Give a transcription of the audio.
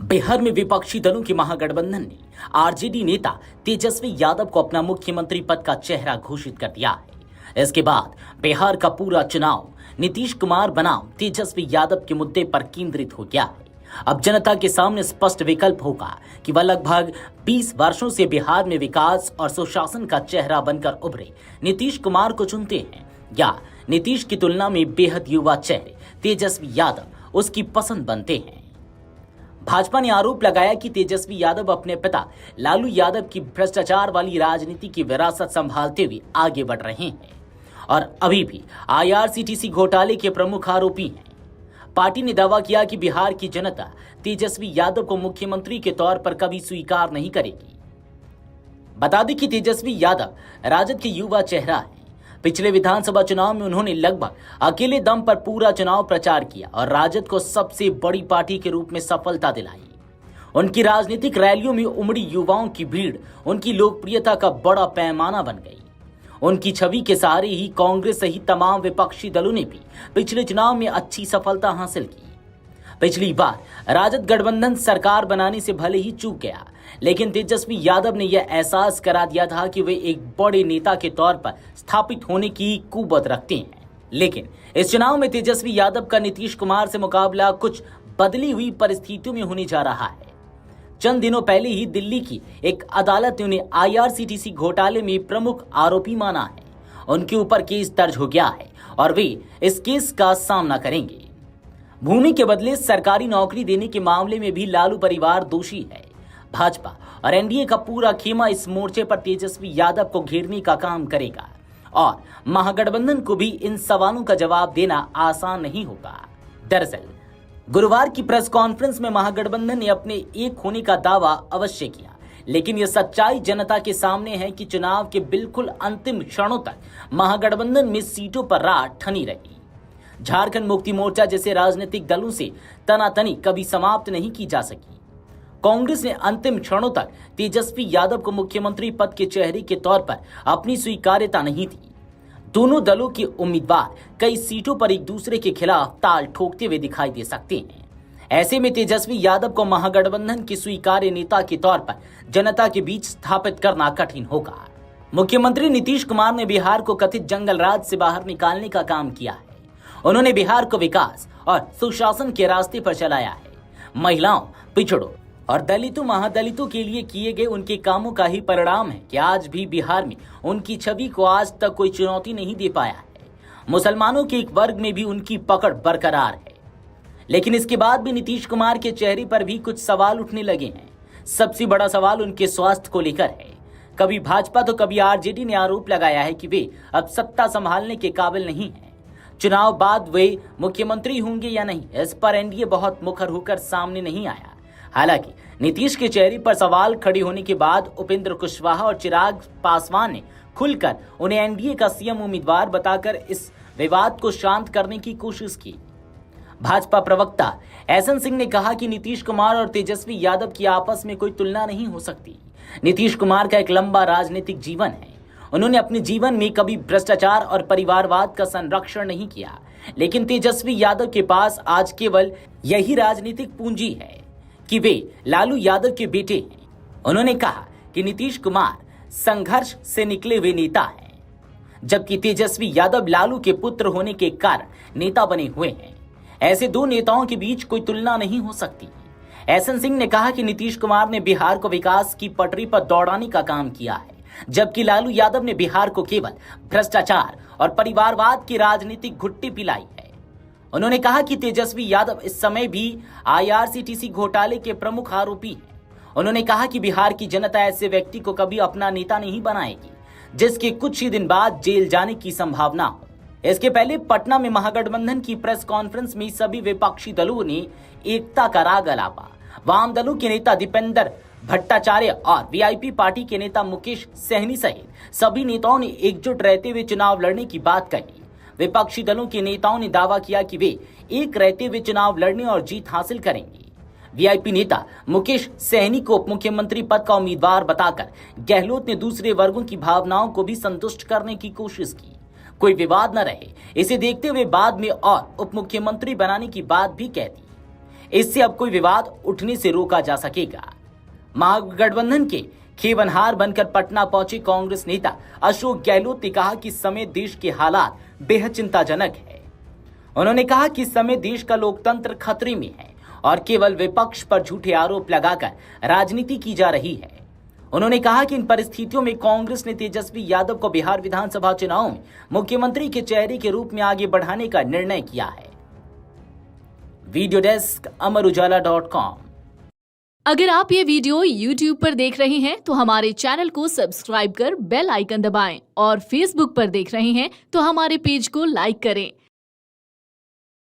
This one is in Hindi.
बिहार में विपक्षी दलों के महागठबंधन ने आरजेडी नेता तेजस्वी यादव को अपना मुख्यमंत्री पद का चेहरा घोषित कर दिया है। इसके बाद बिहार का पूरा चुनाव नीतीश कुमार बनाम तेजस्वी यादव के मुद्दे पर केंद्रित हो गया है। अब जनता के सामने स्पष्ट विकल्प होगा कि वह लगभग 20 वर्षों से बिहार में विकास और सुशासन का चेहरा बनकर उभरे नीतीश कुमार को चुनते हैं या नीतीश की तुलना में बेहद युवा चेहरे तेजस्वी यादव उसकी पसंद बनते हैं। भाजपा ने आरोप लगाया कि तेजस्वी यादव अपने पिता लालू यादव की भ्रष्टाचार वाली राजनीति की विरासत संभालते हुए आगे बढ़ रहे हैं और अभी भी आईआरसीटीसी घोटाले के प्रमुख आरोपी हैं। पार्टी ने दावा किया कि बिहार की जनता तेजस्वी यादव को मुख्यमंत्री के तौर पर कभी स्वीकार नहीं करेगी। बता दें कि तेजस्वी यादव राजद के युवा चेहरा है। पिछले विधानसभा चुनाव में उन्होंने लगभग अकेले दम पर पूरा चुनाव प्रचार किया और राजद को सबसे बड़ी पार्टी के रूप में सफलता दिलाई। उनकी राजनीतिक रैलियों में उमड़ी युवाओं की भीड़ उनकी लोकप्रियता का बड़ा पैमाना बन गई। उनकी छवि के सहारे ही कांग्रेस सहित तमाम विपक्षी दलों ने भी पिछले चुनाव में अच्छी सफलता हासिल की। पिछली बार राजद गठबंधन सरकार बनाने से भले ही चूक गया, लेकिन तेजस्वी यादव ने यह एहसास करा दिया था कि वे एक बड़े नेता के तौर पर स्थापित होने की कुवत रखते हैं। लेकिन इस चुनाव में तेजस्वी यादव का नीतीश कुमार से मुकाबला कुछ बदली हुई परिस्थितियों में होने जा रहा है। चंद दिनों पहले ही दिल्ली की एक अदालत ने उन्हें आईआरसीटीसी घोटाले में प्रमुख आरोपी माना है। उनके ऊपर केस दर्ज हो गया है और वे इस केस का सामना करेंगे। भूमि के बदले सरकारी नौकरी देने के मामले में भी लालू परिवार दोषी है। भाजपा और एनडीए का पूरा खेमा इस मोर्चे पर तेजस्वी यादव को घेरने का काम करेगा और महागठबंधन को भी इन सवालों का जवाब देना आसान नहीं होगा। दरअसल गुरुवार की प्रेस कॉन्फ्रेंस में महागठबंधन ने अपने एक होने का दावा अवश्य किया, लेकिन यह सच्चाई जनता के सामने है कि चुनाव के बिल्कुल अंतिम क्षणों तक महागठबंधन में सीटों पर रात ठनी रही। झारखंड मुक्ति मोर्चा जैसे राजनीतिक दलों से तनातनी कभी समाप्त नहीं की जा सकी। कांग्रेस ने अंतिम क्षणों तक तेजस्वी यादव को मुख्यमंत्री पद के चेहरे के तौर पर अपनी स्वीकार्यता नहीं दी। दोनों दलों के उम्मीदवार कई सीटों पर एक दूसरे के खिलाफ ताल ठोकते हुए दिखाई दे सकते हैं। ऐसे में तेजस्वी यादव को महागठबंधन के स्वीकार्य नेता के तौर पर जनता के बीच स्थापित करना कठिन होगा। मुख्यमंत्री नीतीश कुमार ने बिहार को कथित जंगल राज से बाहर निकालने का काम किया है। उन्होंने बिहार को विकास और सुशासन के रास्ते पर चलाया है। महिलाओं, पिछड़ों और दलितों महादलितों के लिए किए गए उनके कामों का ही परिणाम है कि आज भी बिहार में उनकी छवि को आज तक कोई चुनौती नहीं दे पाया है। मुसलमानों के एक वर्ग में भी उनकी पकड़ बरकरार है। लेकिन इसके बाद भी नीतीश कुमार के चेहरे पर भी कुछ सवाल उठने लगे हैं। सबसे बड़ा सवाल उनके स्वास्थ्य को लेकर है। कभी भाजपा तो कभी आरजेडी ने आरोप लगाया है कि वे अब सत्ता संभालने के काबिल नहीं है। चुनाव बाद वे मुख्यमंत्री होंगे या नहीं, इस पर एनडीए बहुत मुखर होकर सामने नहीं आया। हालांकि नीतीश के चेहरे पर सवाल खड़े होने के बाद उपेंद्र कुशवाहा और चिराग पासवान ने खुलकर उन्हें एनडीए का सीएम उम्मीदवार बताकर इस विवाद को शांत करने की कोशिश की। भाजपा प्रवक्ता एहसन सिंह ने कहा कि नीतीश कुमार और तेजस्वी यादव की आपस में कोई तुलना नहीं हो सकती। नीतीश कुमार का एक लंबा राजनीतिक जीवन है। उन्होंने अपने जीवन में कभी भ्रष्टाचार और परिवारवाद का संरक्षण नहीं किया, लेकिन तेजस्वी यादव के पास आज केवल यही राजनीतिक पूंजी है कि वे लालू यादव के बेटे हैं। उन्होंने कहा कि नीतीश कुमार संघर्ष से निकले हुए नेता हैं, जबकि तेजस्वी यादव लालू के पुत्र होने के कारण नेता बने हुए हैं। ऐसे दो नेताओं के बीच कोई तुलना नहीं हो सकती। एहसन सिंह ने कहा कि नीतीश कुमार ने बिहार को विकास की पटरी पर दौड़ाने का काम किया है, जबकि लालू यादव ने बिहार को केवल भ्रष्टाचार और परिवारवाद की राजनीतिक घुट्टी पिलाई है। उन्होंने कहा कि तेजस्वी यादव इस समय भी आईआरसीटीसी घोटाले के प्रमुख आरोपी हैं। उन्होंने कहा कि बिहार की जनता ऐसे व्यक्ति को कभी अपना नेता नहीं बनाएगी जिसके कुछ ही दिन बाद जेल जाने की संभावना हो। इसके पहले पटना में महागठबंधन की प्रेस कॉन्फ्रेंस में सभी विपक्षी दलों ने एकता का राग अलापा। वाम दलों के नेता दीपेंद्र भट्टाचार्य और वीआईपी पार्टी के नेता मुकेश सहनी सहित सभी नेताओं ने एकजुट रहते हुए चुनाव लड़ने की बात कही। विपक्षी दलों के नेताओं ने दावा किया कि वे एक रहते हुए चुनाव लड़ने और जीत हासिल करेंगे। वीआईपी नेता मुकेश सहनी को उप मुख्यमंत्री पद का उम्मीदवार बताकर गहलोत ने दूसरे वर्गों की भावनाओं को भी संतुष्ट करने की कोशिश की। कोई विवाद न रहे, इसे देखते हुए बाद में और उप मुख्यमंत्री बनाने की बात भी कह दी। इससे अब कोई विवाद उठने से रोका जा सकेगा। महागठबंधन के खेवनहार बनकर पटना पहुंचे कांग्रेस नेता अशोक गहलोत ने कहा कि इस समय देश के हालात बेहद चिंताजनक है। उन्होंने कहा कि इस समय देश का लोकतंत्र खतरे में है और केवल विपक्ष पर झूठे आरोप लगाकर राजनीति की जा रही है। उन्होंने कहा कि इन परिस्थितियों में कांग्रेस ने तेजस्वी यादव को बिहार विधानसभा चुनाव में मुख्यमंत्री के चेहरे के रूप में आगे बढ़ाने का निर्णय किया है। Video desk Amar Ujala dot com. अगर आप ये वीडियो YouTube पर देख रहे हैं तो हमारे चैनल को सब्सक्राइब कर बेल आइकन दबाएं और Facebook पर देख रहे हैं तो हमारे पेज को लाइक करें।